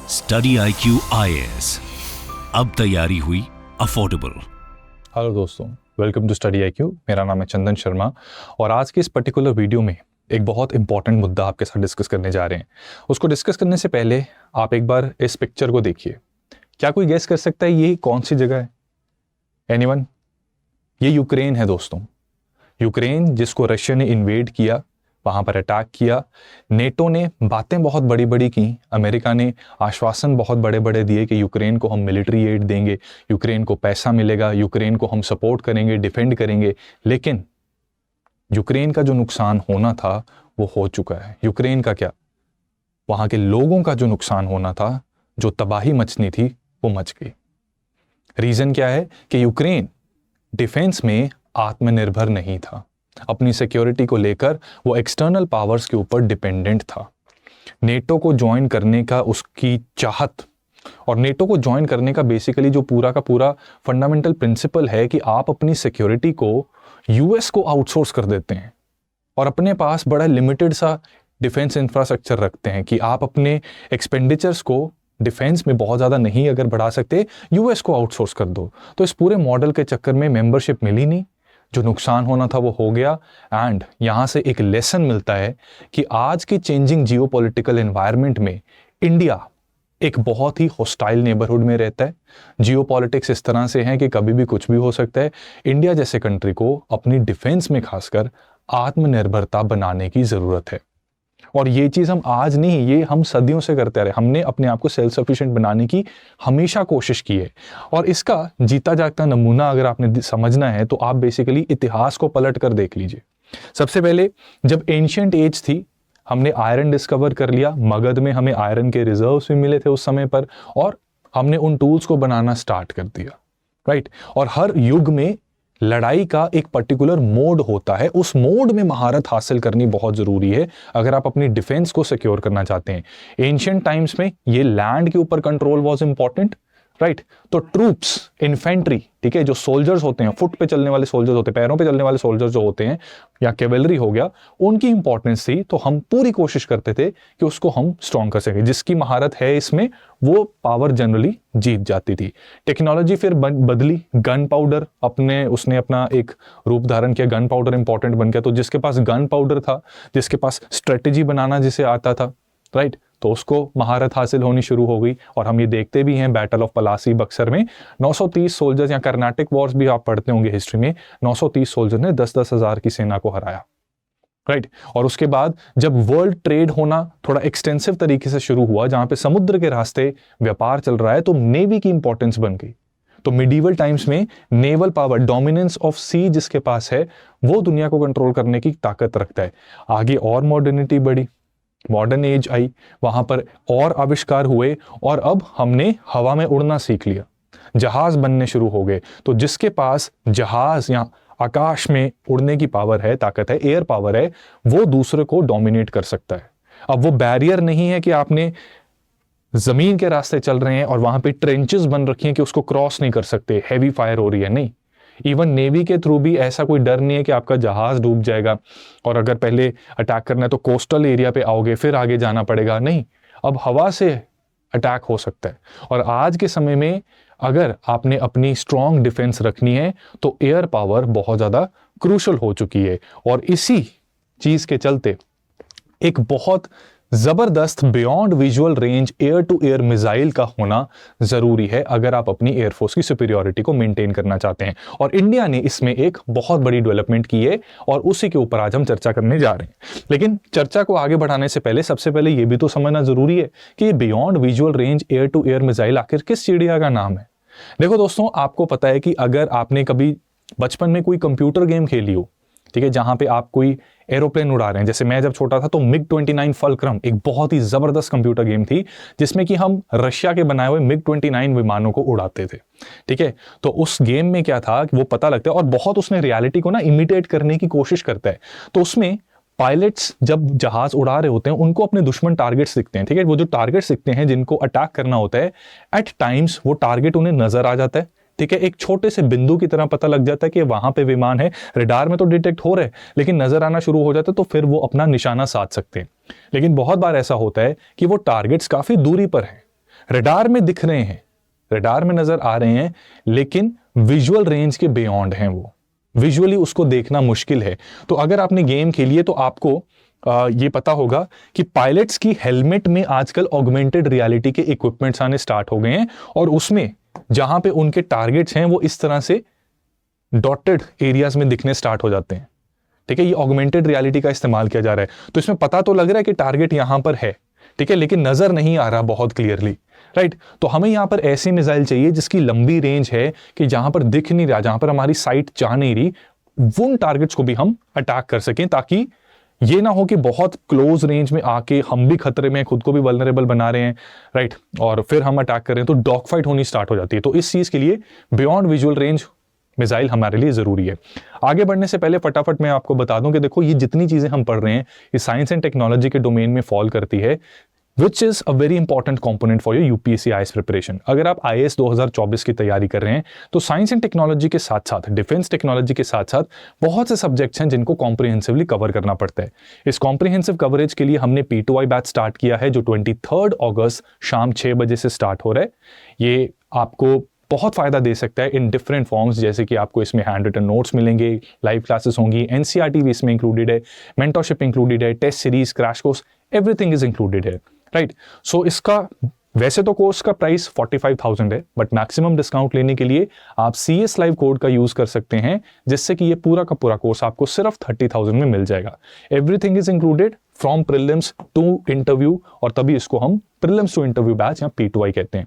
Study IQ IAS, अब तैयारी हुई अफोर्डेबल। हेलो दोस्तों, वेलकम टू स्टडी IQ। मेरा नाम है चंदन शर्मा और आज के इस पर्टिकुलर वीडियो में एक बहुत इंपॉर्टेंट मुद्दा आपके साथ डिस्कस करने जा रहे हैं। उसको डिस्कस करने से पहले आप एक बार इस पिक्चर को देखिए। क्या कोई गेस कर सकता है ये कौन सी जगह है? एनीवन? ये यूक्रेन है दोस्तों। यूक्रेन जिसको रशिया ने इन्वेड किया, वहां पर अटैक किया। नेटो ने बातें बहुत बड़ी बड़ी की, अमेरिका ने आश्वासन बहुत बड़े बड़े दिए कि यूक्रेन को हम मिलिट्री एड देंगे, यूक्रेन को पैसा मिलेगा, यूक्रेन को हम सपोर्ट करेंगे, डिफेंड करेंगे। लेकिन यूक्रेन का जो नुकसान होना था वो हो चुका है। यूक्रेन का क्या, वहां के लोगों का जो नुकसान होना था, जो तबाही मचनी थी, वो मच गई। रीजन क्या है कि यूक्रेन डिफेंस में आत्मनिर्भर नहीं था। अपनी सिक्योरिटी को लेकर वो एक्सटर्नल पावर्स के ऊपर डिपेंडेंट था। नेटो को ज्वाइन करने का उसकी चाहत, और नेटो को ज्वाइन करने का बेसिकली जो पूरा का पूरा फंडामेंटल प्रिंसिपल है कि आप अपनी सिक्योरिटी को यूएस को आउटसोर्स कर देते हैं और अपने पास बड़ा लिमिटेड सा डिफेंस इंफ्रास्ट्रक्चर रखते हैं कि आप अपने एक्सपेंडिचर्स को डिफेंस में बहुत ज़्यादा नहीं अगर बढ़ा सकते, यूएस को आउटसोर्स कर दो। तो इस पूरे मॉडल के चक्कर में मेंबरशिप मिली नहीं, जो नुकसान होना था वो हो गया। एंड यहाँ से एक लेसन मिलता है कि आज की चेंजिंग जियोपॉलिटिकल एनवायरनमेंट में इंडिया एक बहुत ही हॉस्टाइल नेबरहुड में रहता है। जियोपॉलिटिक्स इस तरह से है कि कभी भी कुछ भी हो सकता है। इंडिया जैसे कंट्री को अपनी डिफेंस में खासकर आत्मनिर्भरता बनाने की जरूरत है। और ये चीज हम आज नहीं, ये हम सदियों से करते रहे। हमने अपने आप को सेल्फ सफिशिएंट बनाने की हमेशा कोशिश की है। और इसका जीता जागता नमूना अगर आपने समझना है तो आप बेसिकली इतिहास को पलट कर देख लीजिए। सबसे पहले जब एंशिएंट एज थी, हमने आयरन डिस्कवर कर लिया। मगध में हमें आयरन के रिजर्व्स भी मिले थे उस समय पर, और हमने उन टूल्स को बनाना स्टार्ट कर दिया, राइट। और हर युग में लड़ाई का एक पर्टिकुलर मोड होता है, उस मोड में महारत हासिल करनी बहुत जरूरी है अगर आप अपनी डिफेंस को सिक्योर करना चाहते हैं। एंशिएंट टाइम्स में ये लैंड के ऊपर कंट्रोल वाज इंपॉर्टेंट, राइट। तो ट्रूप्स, इन्फेंट्री, ठीक है, जो सोल्जर्स होते हैं, फुट पे चलने वाले सोल्जर्स होते हैं, पैरों पे चलने वाले सोल्जर्स जो होते हैं, या कैवेलरी हो गया, उनकी इंपॉर्टेंस थी। तो हम पूरी कोशिश करते थे कि उसको हम स्ट्रॉन्ग कर सकें। जिसकी महारत है इसमें, वो पावर जनरली जीत जाती थी। टेक्नोलॉजी फिर बदली। गन पाउडर उसने अपना एक रूप धारण किया, गन पाउडर इंपॉर्टेंट बन गया। तो जिसके पास गन पाउडर था, जिसके पास स्ट्रेटेजी बनाना जिसे आता था, राइट, तो उसको महारत हासिल होनी शुरू हो गई। और हम ये देखते भी हैं बैटल ऑफ पलासी बक्सर में 930 सोल्जर्स, या कर्नाटिक वॉर्स भी आप पढ़ते होंगे हिस्ट्री में, 930 सोल्जर ने 10-10 हजार की सेना को हराया, राइट। और उसके बाद जब वर्ल्ड ट्रेड होना थोड़ा एक्सटेंसिव तरीके से शुरू हुआ, जहां पे समुद्र के रास्ते व्यापार चल रहा है, तो नेवी की इंपॉर्टेंस बन गई। तो मिडीवल टाइम्स में नेवल पावर, डोमिनेंस ऑफ सी जिसके पास है, वो दुनिया को कंट्रोल करने की ताकत रखता है। आगे और मॉडर्निटी बढ़ी, मॉडर्न एज आई, वहां पर और आविष्कार हुए, और अब हमने हवा में उड़ना सीख लिया, जहाज बनने शुरू हो गए। तो जिसके पास जहाज या आकाश में उड़ने की पावर है, ताकत है, एयर पावर है, वो दूसरे को डोमिनेट कर सकता है। अब वो बैरियर नहीं है कि आपने जमीन के रास्ते चल रहे हैं और वहां पे ट्रेंचेस बन रखी हैं कि उसको क्रॉस नहीं कर सकते, हैवी फायर हो रही है, नहीं। इवन नेवी के थ्रू भी ऐसा कोई डर नहीं है कि आपका जहाज डूब जाएगा और अगर पहले अटैक करना है तो कोस्टल एरिया पे आओगे, फिर आगे जाना पड़ेगा, नहीं। अब हवा से अटैक हो सकता है। और आज के समय में अगर आपने अपनी स्ट्रॉन्ग डिफेंस रखनी है तो एयर पावर बहुत ज्यादा क्रूशल हो चुकी है। और इसी चीज के चलते एक बहुत जबरदस्त beyond visual range air to air missile का होना जरूरी है अगर आप अपनी एयरफोर्स की सुपीरियरिटी को मेंटेन करना चाहते हैं। और इंडिया ने इसमें एक बहुत बड़ी डेवलपमेंट की है और उसी के ऊपर आज हम चर्चा करने जा रहे हैं। लेकिन चर्चा को आगे बढ़ाने से पहले सबसे पहले यह भी तो समझना जरूरी है कि ये beyond visual range air to air missile आखिर किस चिड़िया का नाम है। देखो दोस्तों, आपको पता है कि अगर आपने कभी बचपन में कोई कंप्यूटर गेम खेली हो, ठीक है, जहां पे आप कोई एरोप्लेन उड़ा रहे हैं, जैसे मैं जब छोटा था तो MiG-29 फल्क्रम एक बहुत ही जबरदस्त कंप्यूटर गेम थी जिसमें कि हम रशिया के बनाए हुए MiG-29 विमानों को उड़ाते थे, ठीक है। तो उस गेम में क्या था कि वो पता लगता है, और बहुत उसने रियलिटी को ना इमिटेट करने की कोशिश करता है। तो उसमें पायलट्स जब जहाज उड़ा रहे होते हैं, उनको अपने दुश्मन टारगेट्स दिखते हैं, ठीक है। वो जो टारगेट्स दिखते हैं जिनको अटैक करना होता है, एट टाइम्स वो टारगेट उन्हें नजर आ जाता है, ठीक है। एक छोटे से बिंदु की तरह पता लग जाता है कि वहां पे विमान है। रडार में तो डिटेक्ट हो रहे, लेकिन नजर आना शुरू हो जाता है, तो फिर वो अपना निशाना साध सकते हैं। लेकिन बहुत बार ऐसा होता है कि वो टारगेट्स काफी दूरी पर है, रडार में दिख रहे हैं, रडार में नजर आ रहे हैं, लेकिन विजुअल रेंज के बियॉन्ड हैं वो, विजुअली उसको देखना मुश्किल है। तो अगर आपने गेम खेली है तो आपको ये पता होगा कि पायलट्स की हेलमेट में आजकल ऑगमेंटेड रियलिटी के इक्विपमेंट्स आने स्टार्ट हो गए हैं, और उसमें जहां पे उनके टारगेट्स हैं वो इस तरह से डॉटेड एरियाज में दिखने स्टार्ट हो जाते हैं। ठीक है, ये ऑगमेंटेड रियलिटी का इस्तेमाल किया जा रहा है। तो इसमें पता तो लग रहा है कि टारगेट यहां पर है, ठीक है, लेकिन नजर नहीं आ रहा बहुत क्लियरली, राइट। तो हमें यहां पर ऐसी मिसाइल चाहिए जिसकी लंबी रेंज है कि जहां पर दिख नहीं रहा, जहां पर हमारी साइट जा नहीं रही, उन टारगेट्स को भी हम अटैक कर सकें, ताकि ये ना हो कि बहुत क्लोज रेंज में आके हम भी खतरे में, खुद को भी वल्नरेबल बना रहे हैं, राइट, और फिर हम अटैक कर रहे हैं तो डॉग फाइट होनी स्टार्ट हो जाती है। तो इस चीज के लिए बियॉन्ड विजुअल रेंज मिसाइल हमारे लिए जरूरी है। आगे बढ़ने से पहले फटाफट मैं आपको बता दूं कि देखो, ये जितनी चीजें हम पढ़ रहे हैं ये साइंस एंड टेक्नोलॉजी के डोमेन में फॉल करती है, which is a very important component for your UPSC IAS preparation. अगर आप आईएएस 2024 की तैयारी कर रहे हैं तो साइंस एंड टेक्नोलॉजी के साथ साथ, डिफेंस टेक्नोलॉजी के साथ साथ बहुत से सब्जेक्ट्स हैं जिनको कॉम्प्रिहेंसिवली कवर करना पड़ता है। इस कॉम्प्रिहेंसिव कवरेज के लिए हमने P2I बैच स्टार्ट किया है, जो 23 अगस्त शाम 6 बजे से स्टार्ट हो रहा है। ये आपको बहुत फायदा दे सकता है इन डिफरेंट फॉर्म्स, जैसे कि आपको इसमें हैंड रिटन नोट्स मिलेंगे, लाइव क्लासेस होंगी, एनसीईआरटी भी इसमें इंक्लूडेड है, मेंटरशिप इंक्लूडेड है, test series, crash course, everything is included है, राइट। सो इसका वैसे तो कोर्स का प्राइस 45,000 है, बट मैक्सिमम डिस्काउंट लेने के लिए आप CS लाइव कोड का यूज कर सकते हैं, जिससे कि ये पूरा का पूरा कोर्स आपको सिर्फ 30,000 में मिल जाएगा। Everything is included from prelims to interview, और तभी इसको हम प्रीलिम्स टू इंटरव्यू बैच या P2I कहते हैं।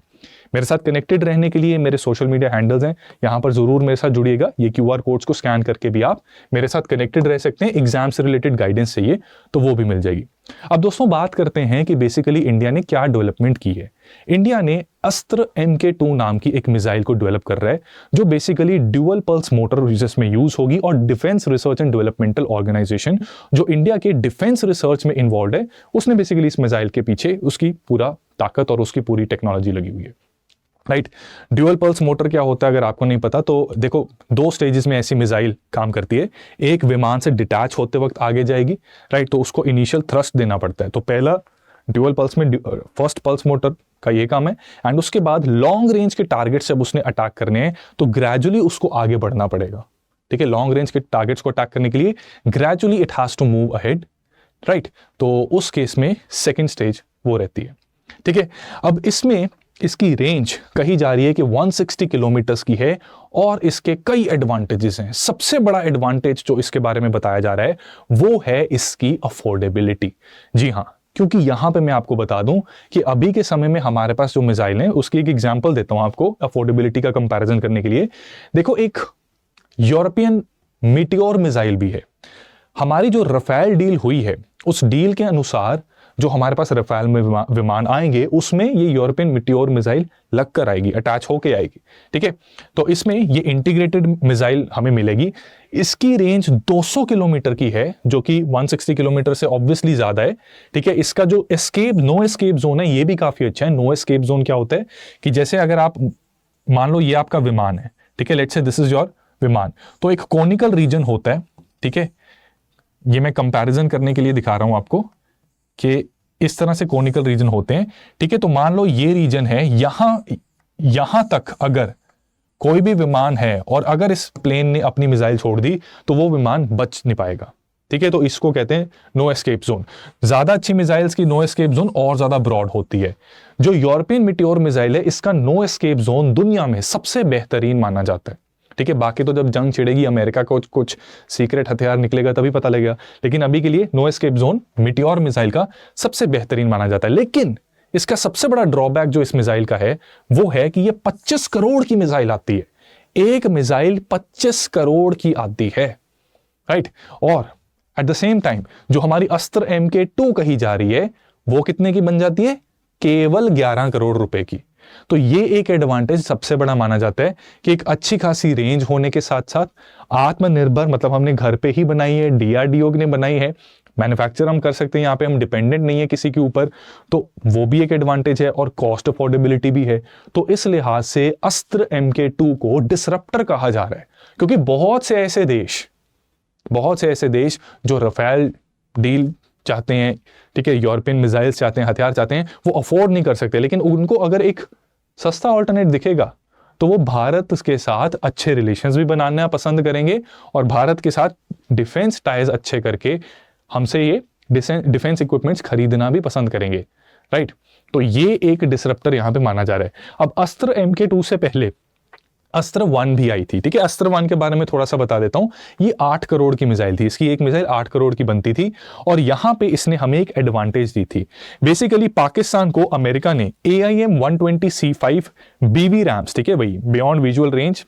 मेरे साथ कनेक्टेड रहने के लिए मेरे सोशल मीडिया हैंडल्स हैं, यहां पर जरूर मेरे साथ जुड़िएगा। ये QR कोड्स को स्कैन करके भी आप मेरे साथ कनेक्टेड रह सकते हैं। एग्जाम से रिलेटेड गाइडेंस चाहिए तो वो भी मिल जाएगी। अब दोस्तों बात करते हैं कि बेसिकली इंडिया ने क्या डेवलपमेंट की है। इंडिया ने अस्त्र MK2 नाम की एक मिसाइल को डेवलप कर रहा है, जो बेसिकली ड्यूअल पल्स मोटर जिसमें यूज होगी, और defence research and developmental organisation जो इंडिया के डिफेंस रिसर्च में इन्वॉल्व है, उसने बेसिकली इस मिसाइल के पीछे उसकी पूरा ताकत और उसकी पूरी टेक्नोलॉजी लगी हुई है, राइट। ड्यूअल पल्स मोटर क्या होता है अगर आपको नहीं पता तो देखो, 2 स्टेजेस में ऐसी मिसाइल काम करती है। एक विमान से डिटैच होते वक्त आगे जाएगी, राइट, तो उसको इनिशियल थ्रस्ट देना पड़ता है। तो पहला ड्यूअल पल्स में फर्स्ट पल्स मोटर का ये काम है, एंड उसके बाद लॉन्ग रेंज के टारगेट जब उसने अटैक करने हैं तो ग्रेजुअली उसको आगे बढ़ना पड़ेगा, ठीक है। लॉन्ग रेंज के टारगेट्स को अटैक करने के लिए gradually it has to move ahead, right. तो उस केस में सेकेंड स्टेज वो रहती है, ठीक है। अब इसमें इसकी रेंज कही जा रही है कि 160 किलोमीटर्स की है, और इसके कई एडवांटेजेस हैं। सबसे बड़ा एडवांटेज जो इसके बारे में बताया जा रहा है वो है इसकी अफोर्डेबिलिटी। जी हाँ, क्योंकि यहां पे मैं आपको बता दूं कि अभी के समय में हमारे पास जो मिसाइल है उसकी एक एग्जांपल देता हूं आपको अफोर्डेबिलिटी का कंपैरिजन करने के लिए। देखो, एक यूरोपियन मीटियोर मिसाइल भी है। हमारी जो रफेल डील हुई है उस डील के अनुसार जो हमारे पास रफेल में विमान आएंगे उसमें ये यूरोपियन मीटियोर मिसाइल लग कर आएगी, अटैच होके आएगी, ठीक है। तो इसमें ये इंटीग्रेटेड मिसाइल हमें मिलेगी। इसकी रेंज 200 किलोमीटर की है, जो कि 160 किलोमीटर से ऑब्वियसली ज्यादा है, ठीक है। इसका जो नो एस्केप जोन है ये भी काफी अच्छा है। नो एस्केप जोन क्या होता है कि जैसे अगर आप मान लो ये आपका विमान है, ठीक है, let's say this is your विमान, तो एक कोनिकल रीजन होता है, ठीक है। ये मैं कंपैरिजन करने के लिए दिखा रहा हूं आपको कि इस तरह से कोनिकल रीजन होते हैं, ठीक है। तो मान लो ये रीजन है, यहां तक अगर कोई भी विमान है और अगर इस प्लेन ने अपनी मिसाइल छोड़ दी तो वो विमान बच नहीं पाएगा, ठीक है। तो इसको कहते हैं नो एस्केप जोन। ज्यादा अच्छी मिसाइल्स की नो एस्केप जोन और ज्यादा ब्रॉड होती है। जो यूरोपियन मीटियोर मिसाइल है इसका नो एस्केप जोन दुनिया में सबसे बेहतरीन माना जाता है, ठीक है। बाकी तो जब जंग छिड़ेगी, अमेरिका को कुछ सीक्रेट हथियार निकलेगा तभी पता लगेगा, लेकिन अभी के लिए no escape zone meteor missile का सबसे बेहतरीन माना जाता है। लेकिन इसका सबसे बड़ा ड्रॉबैक जो इस मिसाइल का है वो है कि ये 25 करोड़ की मिसाइल आती है। एक मिसाइल 25 करोड़ की आती है, राइट। और एट द सेम टाइम जो हमारी अस्त्र MK2 कही जा रही है वो कितने की बन जाती है? केवल 11 करोड़ रुपए की। तो ये एक एडवांटेज सबसे बड़ा माना जाता है कि एक अच्छी खासी रेंज होने के साथ साथ आत्मनिर्भर, मतलब हमने घर पे ही बनाई है, DRDO ने बनाई है, मैन्युफैक्चर हम कर सकते हैं, यहाँ पे हम डिपेंडेंट नहीं है किसी के ऊपर, तो वो भी एक एडवांटेज है, और कॉस्ट अफोर्डेबिलिटी भी है। तो इस लिहाज से अस्त्र MK2 को डिसरप्टर कहा जा रहा है, क्योंकि बहुत से ऐसे देश जो रफेल डील चाहते हैं, ठीक है, यूरोपियन मिसाइल्स चाहते हैं, हथियार चाहते हैं, वो अफोर्ड नहीं कर सकते, लेकिन उनको अगर एक सस्ता ऑल्टरनेट दिखेगा तो वो भारत के साथ अच्छे रिलेशंस भी बनाना पसंद करेंगे और भारत के साथ डिफेंस टाइज अच्छे करके हमसे ये डिफेंस इक्विपमेंट्स खरीदना भी पसंद करेंगे, राइट। तो ये एक डिसरप्टर यहां पे माना जा रहा है। अब अस्त्र MK2 से पहले अस्त्र 1 भी आई थी, ठीक है। अस्त्र 1 के बारे में थोड़ा सा बता देता हूं। ये 8 करोड़ की मिसाइल थी, इसकी एक मिसाइल 8 करोड़ की बनती थी और यहां पे इसने हमें एक एडवांटेज दी थी। बेसिकली पाकिस्तान को अमेरिका ने AIM-120C5 BB रैम्स, ठीक है, वही beyond visual range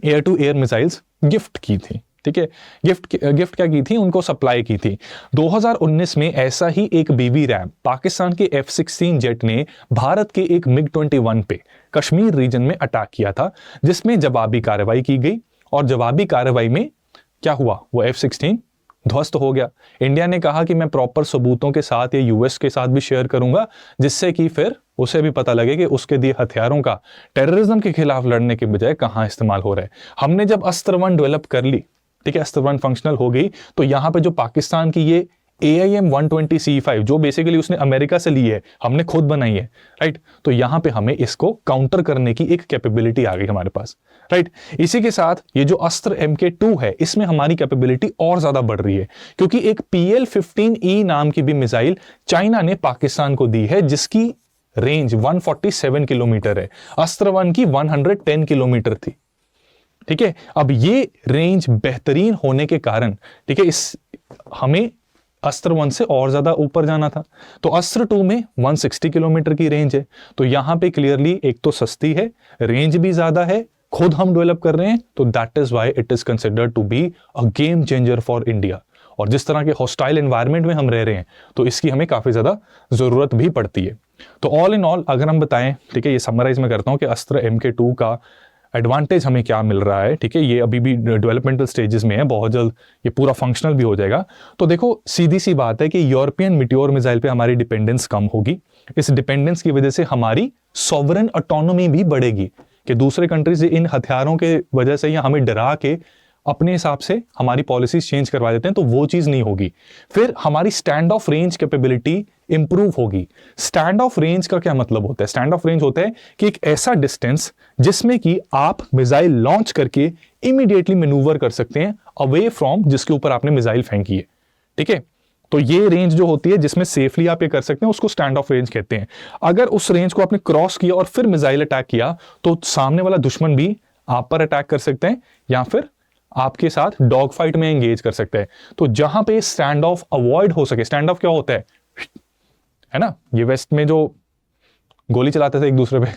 air to air missiles gift की थी, ठीक है। गिफ्ट क्या की थी, उनको सप्लाई की थी। 2019 में ऐसा ही एक BB रैम पाकिस्तान के F-16 जेट ने भारत के एक MiG-21 पे कश्मीर रीजन में अटैक किया था, जिसमें जवाबी कार्रवाई की गई और जवाबी कार्रवाई में क्या हुआ, वो F-16 ध्वस्त हो गया। इंडिया ने कहा कि मैं प्रॉपर सबूतों के साथ या US के साथ भी शेयर करूंगा, जिससे कि फिर उसे भी पता लगे कि उसके दिए हथियारों का टेररिज्म के खिलाफ लड़ने के बजाय कहां इस्तेमाल हो रहा है। हमने जब अस्त्र 1 डेवलप कर ली, ठीक है, अस्त्र 1 फंक्शनल हो गई, तो यहां पे जो पाकिस्तान की ये AIM-120C5 जो बेसिकली उसने अमेरिका से ली है, हमने खुद बनाई है, राइट। तो यहां पे हमें इसको काउंटर करने की एक कैपेबिलिटी आ गई हमारे पास, राइट। इसी के साथ ये जो अस्त्र MK2 है, इसमें हमारी कैपेबिलिटी और ज्यादा बढ़ रही है, क्योंकि एक PL-15E नाम की भी मिसाइल चाइना ने पाकिस्तान को दी है, जिसकी रेंज 147 किलोमीटर है। अस्त्र 1 की 110 किलोमीटर थी, ठीक है। अब ये रेंज बेहतरीन होने के कारण, ठीक है, हमें अस्त्र 1 से और ज्यादा ऊपर जाना था। तो अस्त्र 2 में 160 किलोमीटर की रेंज है, तो यहां पे क्लियरली एक तो सस्ती है, रेंज भी ज्यादा है, खुद हम डेवलप कर रहे हैं, तो that is why it is considered to be a game changer for India. और जिस तरह के हॉस्टाइल एनवायरनमेंट में हम रह रहे हैं, तो इसकी हमें काफी ज्यादा जरूरत भी पड़ती है। तो ऑल इन ऑल अगर हम बताएं, ठीक है, ये समराइज में करता हूं कि अस्त्र MK2 का एडवांटेज हमें क्या मिल रहा है, ठीक है। ये अभी भी डेवलपमेंटल स्टेजेस में है, बहुत जल्द ये पूरा फंक्शनल भी हो जाएगा। तो देखो सीधी सी बात है कि यूरोपियन मिटियोर मिसाइल पे हमारी डिपेंडेंस कम होगी। इस डिपेंडेंस की वजह से हमारी सॉवरेन ऑटोनॉमी भी बढ़ेगी कि दूसरे कंट्रीज इन हथियारों के वजह से या हमें डरा के अपने हिसाब से हमारी पॉलिसीज चेंज करवा देते हैं, तो वो चीज नहीं होगी। फिर हमारी stand of range capability improve होगी। स्टैंड ऑफ रेंज का क्या मतलब होता है? स्टैंड ऑफ रेंज होता है कि एक ऐसा डिस्टेंस जिसमें कि आप मिसाइल लॉन्च करके इमीडिएटली मैन्यूवर कर सकते हैं अवे फ्रॉम जिसके ऊपर आपने मिसाइल फेंकी है, ठीक है। तो ये रेंज जो होती है जिसमें सेफली आप ये कर सकते हैं, उसको स्टैंड ऑफ रेंज कहते हैं। अगर उस रेंज को आपने क्रॉस किया और फिर मिसाइल अटैक किया, तो सामने वाला दुश्मन भी आप पर अटैक कर सकते हैं या फिर आपके साथ डॉग फाइट में एंगेज कर सकते हैं। तो जहां पे स्टैंड ऑफ अवॉइड हो सके, स्टैंड ऑफ क्या होता है ना, ये वेस्ट में जो गोली चलाते थे एक दूसरे पे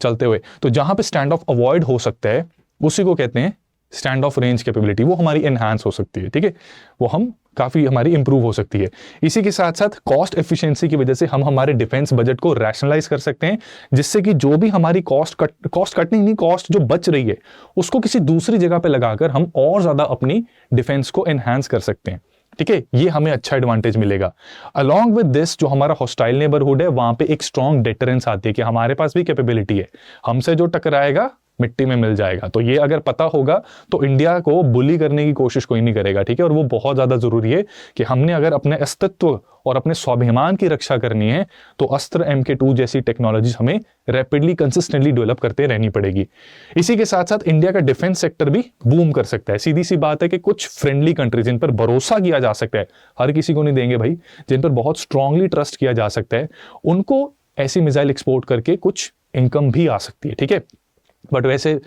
चलते हुए, तो जहां पे स्टैंड ऑफ अवॉइड हो सकता है उसी को कहते हैं स्टैंड ऑफ रेंज कैपेबिलिटी। वो हमारी एनहांस हो सकती है, ठीक है, वो हम काफी हमारी इंप्रूव हो सकती है। इसी के साथ साथ कॉस्ट एफिशिएंसी की वजह से हम हमारे डिफेंस बजट को रैशनलाइज कर सकते हैं, जिससे कि जो भी हमारी कॉस्ट जो बच रही है उसको किसी दूसरी जगह पे लगाकर हम और ज्यादा अपनी डिफेंस को एनहांस कर सकते हैं, ठीक है। ये हमें अच्छा एडवांटेज मिलेगा। अलॉन्ग विद दिस जो हमारा हॉस्टाइल नेबरहुड है, वहां पे एक स्ट्रॉन्ग डेटरेंस आती है कि हमारे पास भी कैपेबिलिटी है, हमसे जो टकराएगा मिट्टी में मिल जाएगा। तो ये अगर पता होगा तो इंडिया को बुली करने की कोशिश कोई नहीं करेगा, ठीक है। और वो बहुत ज्यादा जरूरी है कि हमने अगर अपने अस्तित्व और अपने स्वाभिमान की रक्षा करनी है तो अस्त्र MK2 जैसी टेक्नोलॉजी हमें रैपिडली कंसिस्टेंटली डेवलप करते रहनी पड़ेगी। इसी के साथ साथ इंडिया का डिफेंस सेक्टर भी बूम कर सकता है। सीधी सी बात है कि कुछ फ्रेंडली कंट्री जिन पर भरोसा किया जा सकता है, हर किसी को नहीं देंगे भाई, जिन पर बहुत स्ट्रांगली ट्रस्ट किया जा सकता है, उनको ऐसी मिसाइल एक्सपोर्ट करके कुछ इनकम भी आ सकती है, ठीक है। बट वैसे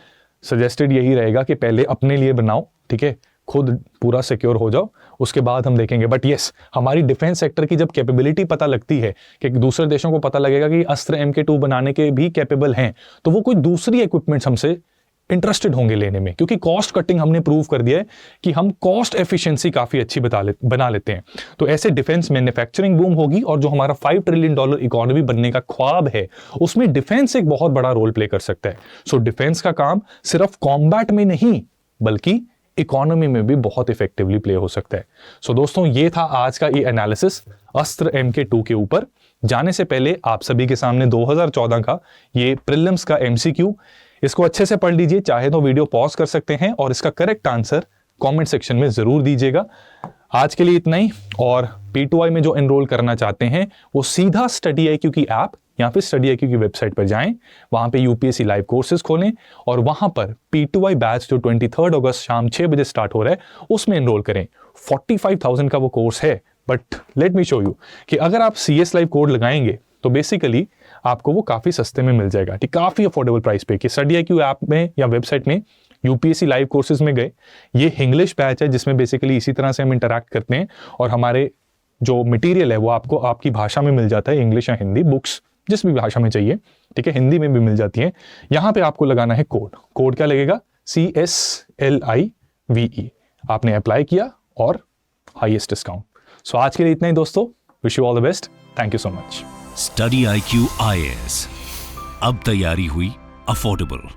सजेस्टेड यही रहेगा कि पहले अपने लिए बनाओ, ठीक है, खुद पूरा सिक्योर हो जाओ, उसके बाद हम देखेंगे। बट यस, हमारी डिफेंस सेक्टर की जब कैपेबिलिटी पता लगती है कि दूसरे देशों को पता लगेगा कि अस्त्र MK2 बनाने के भी कैपेबल हैं, तो वो कोई दूसरी इक्विपमेंट्स हमसे इंटरेस्टेड होंगे लेने में, क्योंकि कॉस्ट कटिंग हमने प्रूव कर दिया है कि हम कॉस्ट एफिशिएंसी काफी अच्छी बना लेते हैं। तो ऐसे डिफेंस मैन्युफैक्चरिंग बूम होगी और जो हमारा $5 ट्रिलियन इकोनॉमी बनने का ख्वाब है उसमें डिफेंस एक बहुत बड़ा रोल प्ले कर सकता है। सो डिफेंस का काम सिर्फ कॉम्बैट में नहीं बल्कि इकोनॉमी में भी बहुत इफेक्टिवली प्ले हो सकता है। सो दोस्तों, ये था आज का ये एनालिसिस अस्त्र MK2 के ऊपर। जाने से पहले आप सभी के सामने 2014 का ये प्रीलिम्स का MCQ, इसको अच्छे से पढ़ लीजिए, चाहे तो वीडियो पॉज कर सकते हैं और इसका करेक्ट आंसर कमेंट सेक्शन में जरूर दीजिएगा। आज के लिए इतना ही। और P2I में जो एनरोल करना चाहते हैं वो सीधा स्टडी IQ की ऐप या फिर स्टडी IQ की वेबसाइट पर जाएं, वहां पे UPSC लाइव कोर्सेज खोलें और वहां पर P2I बैच जो 23 अगस्त शाम 6 बजे स्टार्ट हो रहा है उसमें एनरोल करें। 45,000 का वो कोर्स है, but let me show you कि अगर आप CS लाइव कोड लगाएंगे तो बेसिकली आपको वो काफ़ी सस्ते में मिल जाएगा, ठीक, काफ़ी अफोर्डेबल प्राइस पे। कि स्टडी IQ ऐप में या वेबसाइट में UPSC लाइव कोर्सेज में गए, ये इंग्लिश बैच है जिसमें बेसिकली इसी तरह से हम इंटरैक्ट करते हैं और हमारे जो मटेरियल है वो आपको आपकी भाषा में मिल जाता है, इंग्लिश या हिंदी, बुक्स जिस भी भाषा में चाहिए, ठीक है, हिंदी में भी मिल जाती है। यहाँ पे आपको लगाना है कोड क्या लगेगा, CSLIVE। आपने अप्लाई किया और हाईएस्ट डिस्काउंट। सो आज के लिए इतना ही दोस्तों, wish you all the best, thank you so much. Study IQ IAS, अब तैयारी हुई अफोर्डेबल।